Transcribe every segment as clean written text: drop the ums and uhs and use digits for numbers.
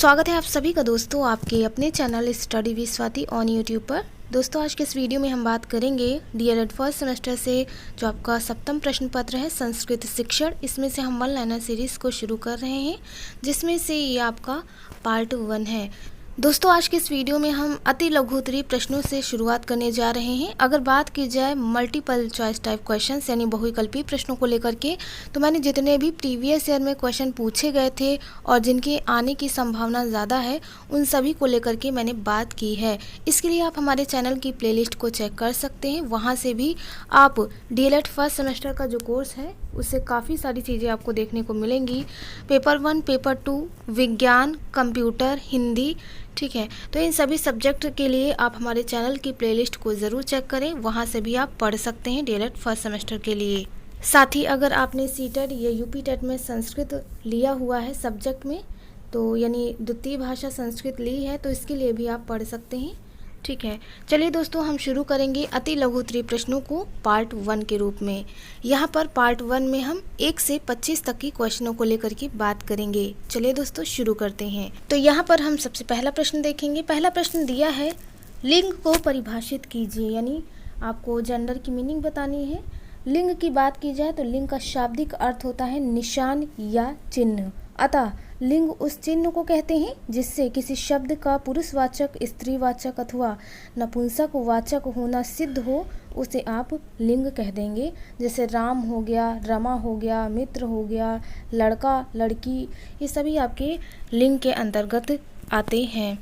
स्वागत है आप सभी का दोस्तों आपके अपने channel study with Swati on YouTube पर। दोस्तों आज के इस वीडियो में हम बात करेंगे डीएलएड फर्स्ट सेमेस्टर से जो आपका सप्तम प्रश्न पत्र है संस्कृत शिक्षण, इसमें से हम 1 लाइनर सीरीज़ को शुरू कर रहे हैं जिसमें से ये आपका पार्ट 1 है। दोस्तों आज के इस वीडियो में हम अति लघुत्तरीय प्रश्नों से शुरुआत करने जा रहे हैं। अगर बात की जाए मल्टीपल चॉइस टाइप क्वेश्चंस यानी बहुविकल्पीय प्रश्नों को लेकर के, तो मैंने जितने भी प्रीवियस ईयर में क्वेश्चन पूछे गए थे और जिनके आने की संभावना ज़्यादा है उन सभी को लेकर के मैंने बात की है। इसके लिए आप हमारे चैनल की प्लेलिस्ट को चेक कर सकते हैं, वहाँ से भी आप डीएलएड फर्स्ट सेमेस्टर का जो कोर्स है उससे काफ़ी सारी चीज़ें आपको देखने को मिलेंगी। पेपर 1, पेपर 2, विज्ञान, कंप्यूटर, हिंदी, ठीक है। तो इन सभी सब्जेक्ट के लिए आप हमारे चैनल की प्लेलिस्ट को ज़रूर चेक करें, वहाँ से भी आप पढ़ सकते हैं डीएलएड फर्स्ट सेमेस्टर के लिए। साथ ही अगर आपने सीटेट या यूपी टेट में संस्कृत लिया हुआ है सब्जेक्ट में, तो यानी द्वितीय भाषा संस्कृत ली है, तो इसके लिए भी आप पढ़ सकते हैं, ठीक है। चलिए दोस्तों हम शुरू करेंगे अति लघुत्तरीय प्रश्नों को पार्ट 1 के रूप में। यहाँ पर पार्ट 1 में हम 1 से 25 तक की क्वेश्चनों को लेकर के बात करेंगे। चलिए दोस्तों शुरू करते हैं। तो यहाँ पर हम सबसे पहला प्रश्न देखेंगे। पहला प्रश्न दिया है लिंग को परिभाषित कीजिए, यानी आपको जेंडर की मीनिंग बतानी है। लिंग की बात की जाए तो लिंग का शाब्दिक अर्थ होता है निशान या चिन्ह। अतः लिंग उस चिन्ह को कहते हैं जिससे किसी शब्द का पुरुषवाचक, स्त्रीवाचक अथवा नपुंसकवाचक होना सिद्ध हो, उसे आप लिंग कह देंगे। जैसे राम हो गया, रमा हो गया, मित्र हो गया, लड़का, लड़की, ये सभी आपके लिंग के अंतर्गत आते हैं।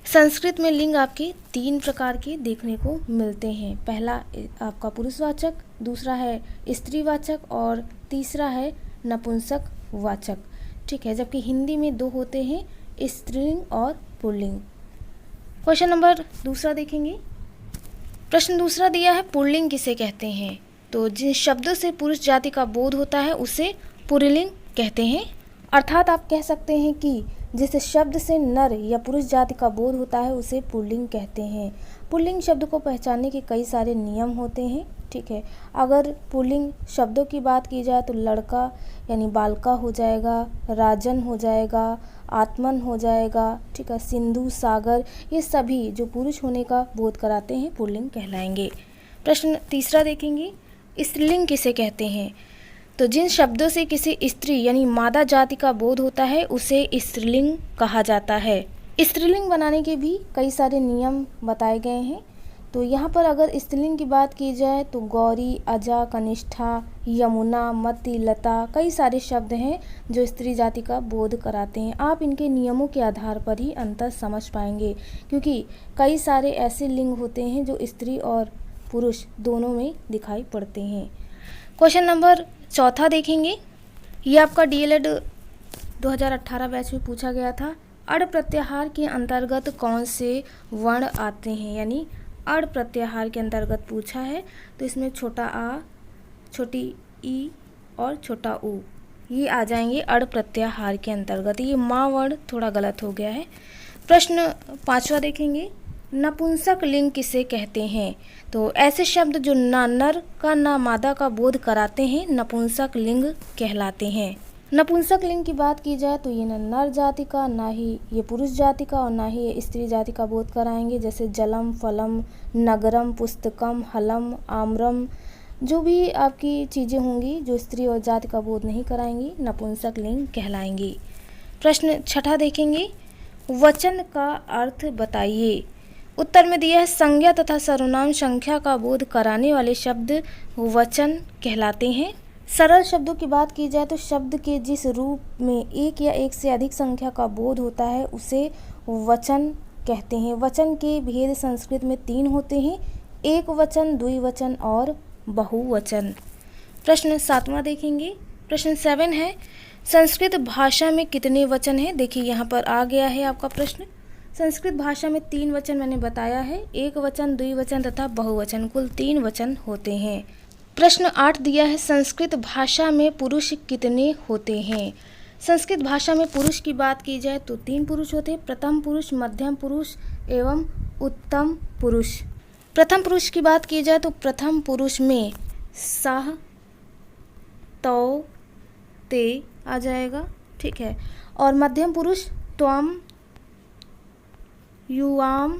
संस्कृत में लिंग आपके 3 प्रकार के देखने को मिलते हैं। पहला आपका पुरुषवाचक, दूसरा है स्त्रीवाचक और तीसरा है नपुंसकवाचक, ठीक है। जबकि हिंदी में 2 होते हैं, स्त्रीलिंग और पुल्लिंग। क्वेश्चन नंबर दूसरा देखेंगे। प्रश्न दूसरा दिया है पुल्लिंग किसे कहते हैं। तो जिन शब्दों से पुरुष जाति का बोध होता है उसे पुल्लिंग कहते हैं। अर्थात आप कह सकते हैं कि जिस शब्द से नर या पुरुष जाति का बोध होता है उसे पुल्लिंग कहते हैं। पुल्लिंग शब्द को पहचानने के कई सारे नियम होते हैं, ठीक है। अगर पुल्लिंग शब्दों की बात की जाए तो लड़का यानी बालका हो जाएगा, राजन हो जाएगा, आत्मन हो जाएगा, ठीक है। सिंधु, सागर, ये सभी जो पुरुष होने का बोध कराते हैं पुल्लिंग कहलाएंगे। प्रश्न तीसरा देखेंगे। स्त्रीलिंग किसे कहते हैं। तो जिन शब्दों से किसी स्त्री यानी मादा जाति का बोध होता है उसे स्त्रीलिंग कहा जाता है। स्त्रीलिंग बनाने के भी कई सारे नियम बताए गए हैं। तो यहाँ पर अगर स्त्रीलिंग की बात की जाए तो गौरी, अजा, कनिष्ठा, यमुना, मति, लता, कई सारे शब्द हैं जो स्त्री जाति का बोध कराते हैं। आप इनके नियमों के आधार पर ही अंतर समझ पाएंगे, क्योंकि कई सारे ऐसे लिंग होते हैं जो स्त्री और पुरुष दोनों में दिखाई पड़ते हैं। क्वेश्चन नंबर चौथा देखेंगे। ये आपका डीएलएड 2018 बैच में पूछा गया था। अड़ प्रत्याहार के अंतर्गत कौन से वर्ण आते हैं, यानी अड़ प्रत्याहार के अंतर्गत पूछा है। तो इसमें छोटा आ, छोटी ई और छोटा ऊ ये आ जाएंगे अड़ प्रत्याहार के अंतर्गत। ये माँ वर्ण थोड़ा गलत हो गया है। प्रश्न 5वां देखेंगे। नपुंसक लिंग किसे कहते हैं। तो ऐसे शब्द जो ना नर का ना मादा का बोध कराते हैं नपुंसक लिंग कहलाते हैं। नपुंसक लिंग की बात की जाए तो ये न नर जाति का, ना ही ये पुरुष जाति का और ना ही ये स्त्री जाति का बोध कराएंगे। जैसे जलम, फलम, नगरम, पुस्तकम, हलम, आम्रम, जो भी आपकी चीज़ें होंगी जो स्त्री और जाति का बोध नहीं कराएंगी नपुंसक लिंग कहलाएंगी। प्रश्न 6 देखेंगे। वचन का अर्थ बताइए। उत्तर में दिया है संज्ञा तथा सर्वनाम संख्या का बोध कराने वाले शब्द वचन कहलाते हैं। सरल शब्दों की बात की जाए तो शब्द के जिस रूप में एक या एक से अधिक संख्या का बोध होता है उसे वचन कहते हैं। वचन के भेद संस्कृत में 3 होते हैं, एक वचन, द्विवचन और बहुवचन। प्रश्न 7वां देखेंगे। प्रश्न 7 है संस्कृत भाषा में कितने वचन हैं। देखिए यहाँ पर आ गया है आपका प्रश्न। संस्कृत भाषा में 3 वचन मैंने बताया है, एक वचन, द्विवचन तथा बहुवचन, कुल 3 वचन होते हैं। प्रश्न 8 दिया है संस्कृत भाषा में पुरुष कितने होते हैं। संस्कृत भाषा में पुरुष की बात की जाए तो 3 पुरुष होते हैं, प्रथम पुरुष, मध्यम पुरुष एवं उत्तम पुरुष। प्रथम पुरुष की बात की जाए तो प्रथम पुरुष में सह, तौ, ते आ जाएगा, ठीक है। और मध्यम पुरुष त्वम, युवाम,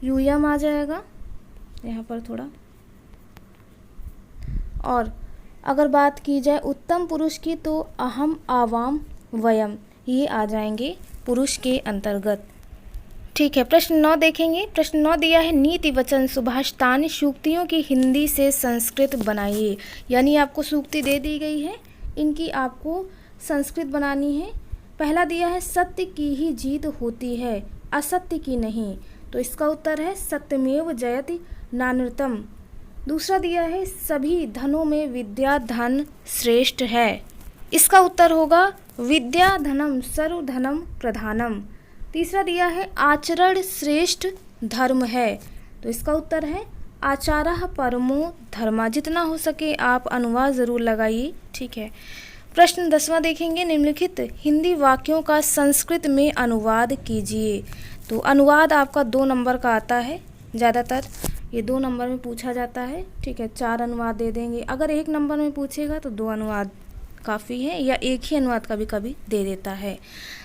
यूयम आ जाएगा यहाँ पर थोड़ा। और अगर बात की जाए उत्तम पुरुष की तो अहम, आवाम, वयम, ये आ जाएंगे पुरुष के अंतर्गत। ठीक है, प्रश्न 9 देखेंगे। प्रश्न 9 दिया है नीति वचन सुभाषितान सूक्तियों की हिंदी से संस्कृत बनाइए। यानी आपको सूक्ति दे दी गई है, इनकी आपको संस्कृत बनानी है। पहला दिया है सत्य की ही जीत होती है, असत्य की नहीं। तो इसका उत्तर है सत्यमेव जयति नानृतम। दूसरा दिया है सभी धनों में विद्या धन श्रेष्ठ है। इसका उत्तर होगा विद्या धनम सर्वधनम प्रधानम। तीसरा दिया है आचरण श्रेष्ठ धर्म है। तो इसका उत्तर है आचारः परमो धर्मा। जितना हो सके आप अनुवाद ज़रूर लगाइए। ठीक है, प्रश्न 10वां देखेंगे। निम्नलिखित हिंदी वाक्यों का संस्कृत में अनुवाद कीजिए। तो अनुवाद आपका 2 नंबर का आता है, ज़्यादातर ये 2 नंबर में पूछा जाता है। ठीक है, 4 अनुवाद दे देंगे। अगर 1 नंबर में पूछेगा तो 2 अनुवाद काफ़ी है, या एक ही अनुवाद कभी कभी दे देता है।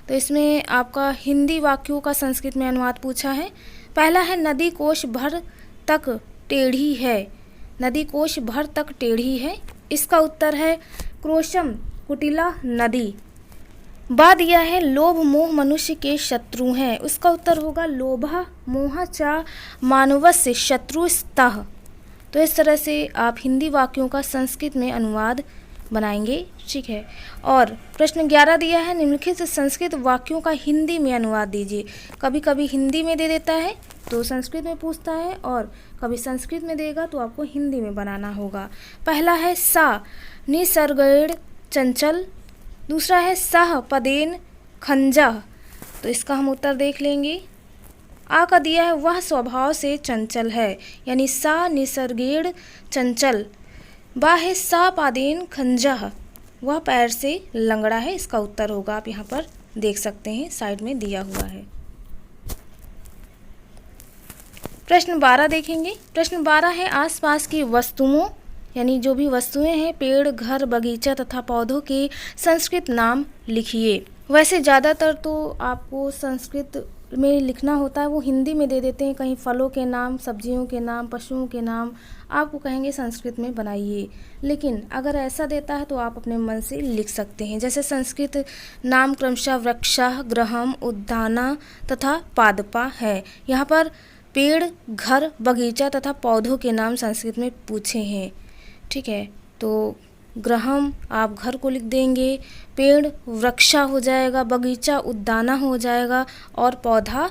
तो इसमें आपका हिंदी वाक्यों का संस्कृत में अनुवाद पूछा है। पहला है नदी कोश भर तक टेढ़ी है। नदी कोश भर तक टेढ़ी है। इसका उत्तर है क्रोशम कुटिला नदी। बा दिया है लोभ मोह मनुष्य के शत्रु हैं। उसका उत्तर होगा लोभा मोह च मानवस्य शत्रुस्तः। तो इस तरह से आप हिंदी वाक्यों का संस्कृत में अनुवाद बनाएंगे। ठीक है, और प्रश्न 11 दिया है निम्नलिखित संस्कृत वाक्यों का हिंदी में अनुवाद दीजिए। कभी कभी हिंदी में दे देता है तो संस्कृत में पूछता है, और कभी संस्कृत में देगा तो आपको हिंदी में बनाना होगा। पहला है सा निसर्गेण चंचल। दूसरा है सह पदेन खंजह। तो इसका हम उत्तर देख लेंगे। आ का दिया है वह स्वभाव से चंचल है, यानी सा निसर्गेण चंचल। बा है सा पादेन खंजह, वह पैर से लंगड़ा है। इसका उत्तर होगा, आप यहाँ पर देख सकते हैं, साइड में दिया हुआ है। प्रश्न 12 देखेंगे। प्रश्न 12 है आसपास की वस्तुओं, यानी जो भी वस्तुएं हैं, पेड़, घर, बगीचा तथा पौधों के संस्कृत नाम लिखिए। वैसे ज़्यादातर तो आपको संस्कृत में लिखना होता है, वो हिंदी में दे देते हैं। कहीं फलों के नाम, सब्जियों के नाम, पशुओं के नाम आपको कहेंगे संस्कृत में बनाइए। लेकिन अगर ऐसा देता है तो आप अपने मन से लिख सकते हैं। जैसे संस्कृत नाम क्रमशः वृक्षः, गृहम, उद्याना तथा पादपा है। यहाँ पर पेड़, घर, बगीचा तथा पौधों के नाम संस्कृत में पूछे हैं। ठीक है, तो गृहम आप घर को लिख देंगे, पेड़ वृक्षा हो जाएगा, बगीचा उद्याना हो जाएगा, और पौधा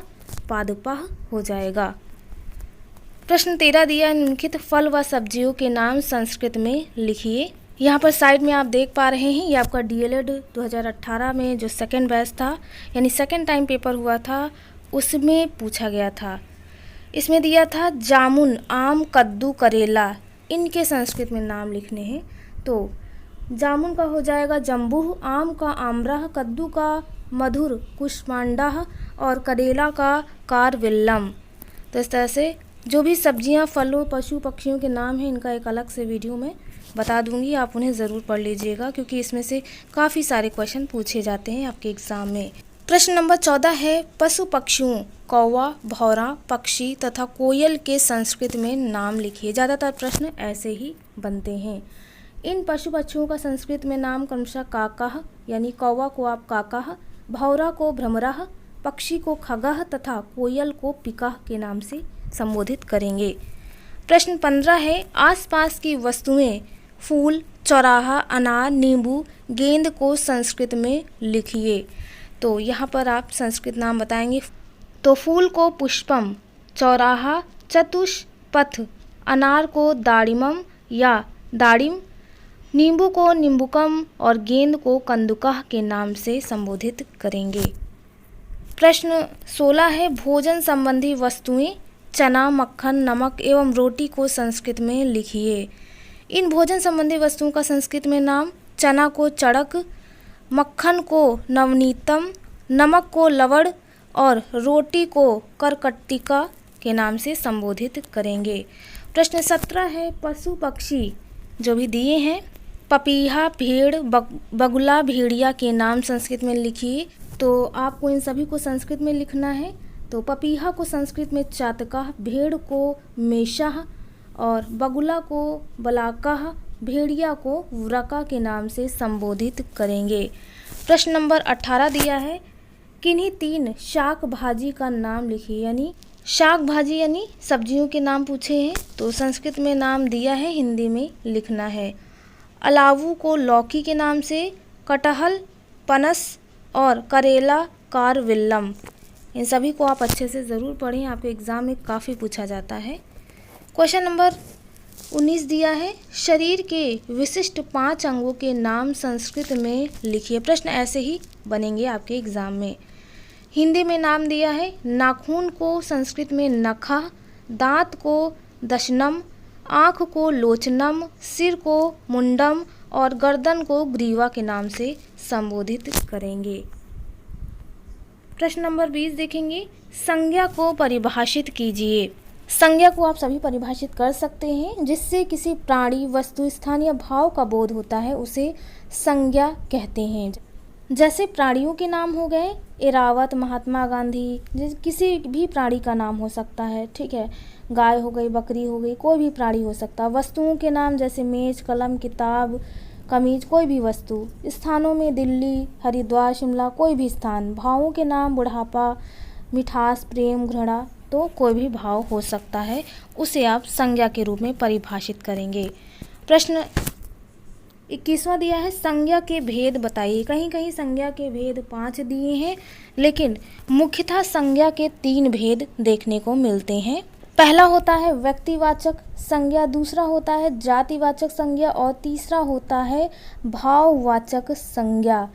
पादपा हो जाएगा। प्रश्न 13 दिया है निम्नलिखित फल व सब्जियों के नाम संस्कृत में लिखिए। यहाँ पर साइड में आप देख पा रहे हैं, ये आपका डीएलएड 2018 में जो सेकेंड बैच था, यानी सेकेंड टाइम पेपर हुआ था, उसमें पूछा गया था। इसमें दिया था जामुन, आम, कद्दू, करेला, इनके संस्कृत में नाम लिखने हैं। तो जामुन का हो जाएगा जम्बूह, आम का आम्रह, कद्दू का मधुर कुष्मांडा, और करेला का कारविल्लम। तो इस तरह से जो भी सब्जियां, फलों, पशु पक्षियों के नाम हैं, इनका एक अलग से वीडियो में बता दूंगी, आप उन्हें ज़रूर पढ़ लीजिएगा, क्योंकि इसमें से काफ़ी सारे क्वेश्चन पूछे जाते हैं आपके एग्ज़ाम में। प्रश्न नंबर 14 है पशु पक्षियों कौवा, भौरा, पक्षी तथा कोयल के संस्कृत में नाम लिखिए। ज़्यादातर प्रश्न ऐसे ही बनते हैं। इन पशु पक्षियों का संस्कृत में नाम क्रमशः काकः, यानी कौवा को आप काकः, भौरा को भ्रमरः, पक्षी को खगः तथा कोयल को पिकः के नाम से संबोधित करेंगे। प्रश्न 15 है आसपास की वस्तुएं फूल, चौराहा, अनार, नींबू, गेंद को संस्कृत में लिखिए। तो यहाँ पर आप संस्कृत नाम बताएंगे। तो फूल को पुष्पम, चौराहा चतुष्पथ, अनार को दाड़िमम या दाड़िम, नींबू को निम्बुकम और गेंद को कंदुकः के नाम से संबोधित करेंगे। प्रश्न 16 है भोजन संबंधी वस्तुएं चना, मक्खन, नमक एवं रोटी को संस्कृत में लिखिए। इन भोजन संबंधी वस्तुओं का संस्कृत में नाम चना को चड़क, मक्खन को नवनीतम, नमक को लवड़ और रोटी को करकट्टिका के नाम से संबोधित करेंगे। प्रश्न 17 है पशु पक्षी जो भी दिए हैं पपीहा, भेड़, बगुला, भेड़िया के नाम संस्कृत में लिखिए। तो आपको इन सभी को संस्कृत में लिखना है। तो पपीहा को संस्कृत में चातकाह, भेड़ को मेषाह और बगुला को बलाकाह, भेड़िया को व्रका के नाम से संबोधित करेंगे। प्रश्न नंबर 18 दिया है, किन्हीं 3 शाक भाजी का नाम लिखिए। यानी शाक भाजी यानी सब्जियों के नाम पूछे हैं, तो संस्कृत में नाम दिया है, हिंदी में लिखना है। अलावू को लौकी के नाम से, कटहल, पनस और करेला कारविल्लम। इन सभी को आप अच्छे से ज़रूर पढ़ें, आपके एग्ज़ाम में काफ़ी पूछा जाता है। क्वेश्चन नंबर 19 दिया है, शरीर के विशिष्ट 5 अंगों के नाम संस्कृत में लिखिए। प्रश्न ऐसे ही बनेंगे आपके एग्ज़ाम में। हिंदी में नाम दिया है, नाखून को संस्कृत में नखा, दांत को दशनम, आँख को लोचनम, सिर को मुंडम और गर्दन को ग्रीवा के नाम से संबोधित करेंगे। प्रश्न नंबर 20 देखेंगे, संज्ञा को परिभाषित कीजिए। संज्ञा को आप सभी परिभाषित कर सकते हैं। जिससे किसी प्राणी, वस्तु, स्थान या भाव का बोध होता है उसे संज्ञा कहते हैं। जैसे प्राणियों के नाम हो गए एरावत, महात्मा गांधी, किसी भी प्राणी का नाम हो सकता है, ठीक है। गाय हो गई, बकरी हो गई, कोई भी प्राणी हो सकता है। वस्तुओं के नाम जैसे मेज, कलम, किताब, कमीज, कोई भी वस्तु। स्थानों में दिल्ली, हरिद्वार, शिमला, कोई भी स्थान। भावों के नाम बुढ़ापा, मिठास, प्रेम, घृणा, तो कोई भी भाव हो सकता है, उसे आप संज्ञा के रूप में परिभाषित करेंगे। प्रश्न 21वां दिया है, संज्ञा के भेद बताइए। कहीं कहीं संज्ञा के भेद 5 दिए हैं, लेकिन मुख्यतः संज्ञा के 3 भेद देखने को मिलते हैं। पहला होता है व्यक्तिवाचक संज्ञा, दूसरा होता है जातिवाचक संज्ञा और तीसरा होता है भाववाचक संज्ञा।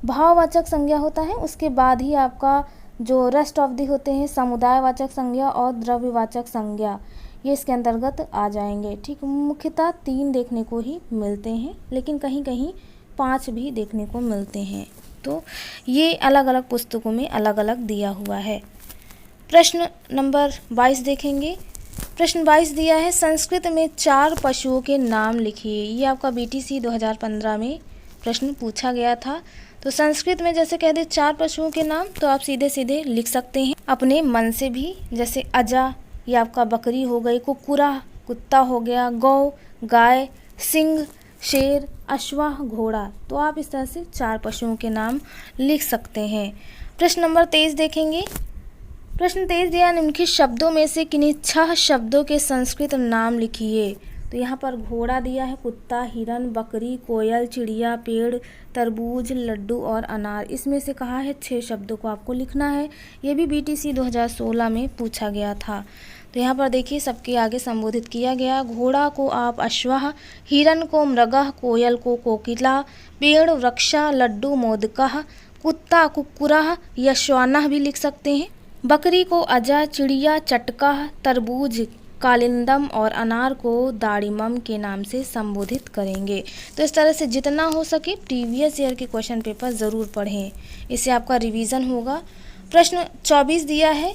भाववाचक संज्ञा होता है, उसके बाद ही आपका जो रेस्ट ऑफ दी होते हैं समुदायवाचक संज्ञा और द्रव्यवाचक संज्ञा, ये इसके अंतर्गत आ जाएंगे। ठीक, मुख्यतः 3 देखने को ही मिलते हैं, लेकिन कहीं कहीं 5 भी देखने को मिलते हैं। तो ये अलग अलग पुस्तकों में अलग अलग दिया हुआ है। प्रश्न नंबर 22 देखेंगे। प्रश्न 22 दिया है, संस्कृत में 4 पशुओं के नाम लिखिए। ये आपका BTC 2015 में प्रश्न पूछा गया था। तो संस्कृत में जैसे कह दे 4 पशुओं के नाम, तो आप सीधे सीधे लिख सकते हैं अपने मन से भी। जैसे अजा, ये आपका बकरी हो गई, कुकुरा कुत्ता हो गया, गौ गाय, सिंह शेर, अश्वाह घोड़ा। तो आप इस तरह से 4 पशुओं के नाम लिख सकते हैं। प्रश्न नंबर 23 देखेंगे। प्रश्न 23 दिया, निम्नलिखित शब्दों में से किन्हीं 6 शब्दों के संस्कृत नाम लिखिए। तो यहाँ पर घोड़ा दिया है, कुत्ता, हिरन, बकरी, कोयल, चिड़िया, पेड़, तरबूज, लड्डू और अनार। इसमें से कहा है 6 शब्दों को आपको लिखना है। ये भी BTC 2016 में पूछा गया था। तो यहाँ पर देखिए सबके आगे संबोधित किया गया। घोड़ा को आप अश्वाह, हिरन को मृगः, कोयल को कोकिला, पेड़ वृक्षा, लड्डू मोदकः, कुत्ता कुक्कुरः या श्वानः भी लिख सकते हैं। बकरी को अजा, चिड़िया चटका, तरबूज कालिंदम और अनार को दाड़िमम के नाम से संबोधित करेंगे। तो इस तरह से जितना हो सके प्रीवियस ईयर के क्वेश्चन पेपर ज़रूर पढ़ें, इससे आपका रिवीजन होगा। प्रश्न 24 दिया है,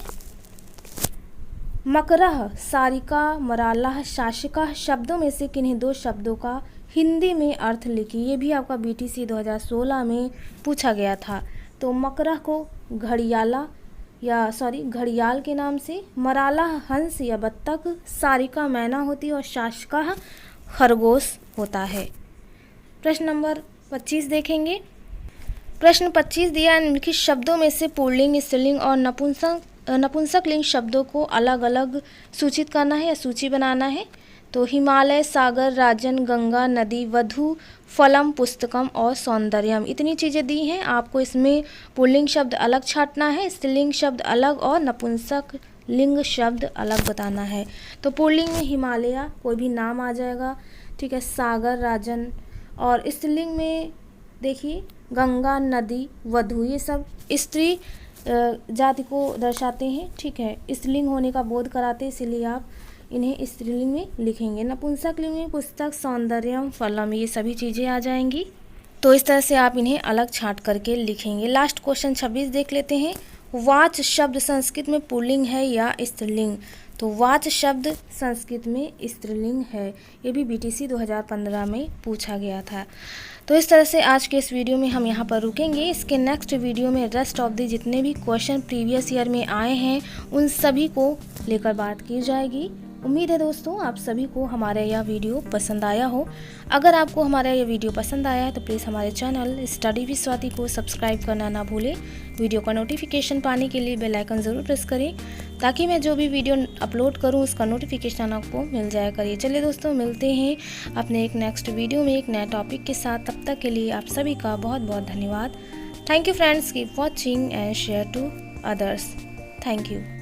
मकरह, सारिका, मराला, शासिका शब्दों में से किन्हीं 2 शब्दों का हिंदी में अर्थ लिखिए। ये भी आपका BTC 2016 में पूछा गया था। तो मकरह को घड़ियाल के नाम से, मराला हंस या बत्तख, सारिका मैना होती है और शासिका खरगोश होता है। प्रश्न नंबर 25 देखेंगे। प्रश्न 25 दिया, निम्नलिखित शब्दों में से पुल्लिंग, स्त्रीलिंग और नपुंसकलिंग शब्दों को अलग अलग सूचित करना है या सूची बनाना है। तो हिमालय, सागर, राजन, गंगा, नदी, वधु, फलम, पुस्तकम और सौंदर्यम, इतनी चीज़ें दी हैं। आपको इसमें पुल्लिंग शब्द अलग छांटना है, स्त्रीलिंग शब्द अलग और नपुंसक लिंग शब्द अलग बताना है। तो पुल्लिंग में हिमालय कोई भी नाम आ जाएगा, ठीक है, सागर, राजन, और स्त्रीलिंग में देखिए गंगा, नदी, वधु, ये सब स्त्री जाति को दर्शाते हैं, ठीक है, स्त्रीलिंग होने का बोध कराते हैं, इसीलिए आप इन्हें स्त्रीलिंग में लिखेंगे। नपुंसकलिंग में पुस्तक, सौंदर्यम, फलम, ये सभी चीज़ें आ जाएंगी। तो इस तरह से आप इन्हें अलग छांट करके लिखेंगे। लास्ट क्वेश्चन 26 देख लेते हैं। वाच शब्द संस्कृत में पुल्लिंग है या स्त्रीलिंग? तो वाच शब्द संस्कृत में स्त्रीलिंग है। ये भी बीटीसी 2015 में पूछा गया था। तो इस तरह से आज के इस वीडियो में हम यहाँ पर रुकेंगे। इसके नेक्स्ट वीडियो में रेस्ट ऑफ द जितने भी क्वेश्चन प्रीवियस ईयर में आए हैं उन सभी को लेकर बात की जाएगी। उम्मीद है दोस्तों आप सभी को हमारा यह वीडियो पसंद आया हो। अगर आपको हमारा यह वीडियो पसंद आया है तो प्लीज़ हमारे चैनल स्टडी विद स्वाति को सब्सक्राइब करना ना भूलें। वीडियो का नोटिफिकेशन पाने के लिए बेल आइकन ज़रूर प्रेस करें ताकि मैं जो भी वीडियो अपलोड करूं उसका नोटिफिकेशन आपको मिल जाया करिए। चलिए दोस्तों, मिलते हैं अपने एक नेक्स्ट वीडियो में एक नए टॉपिक के साथ। तब तक के लिए आप सभी का बहुत बहुत धन्यवाद। Thank you friends, keep watching and share to others. Thank you.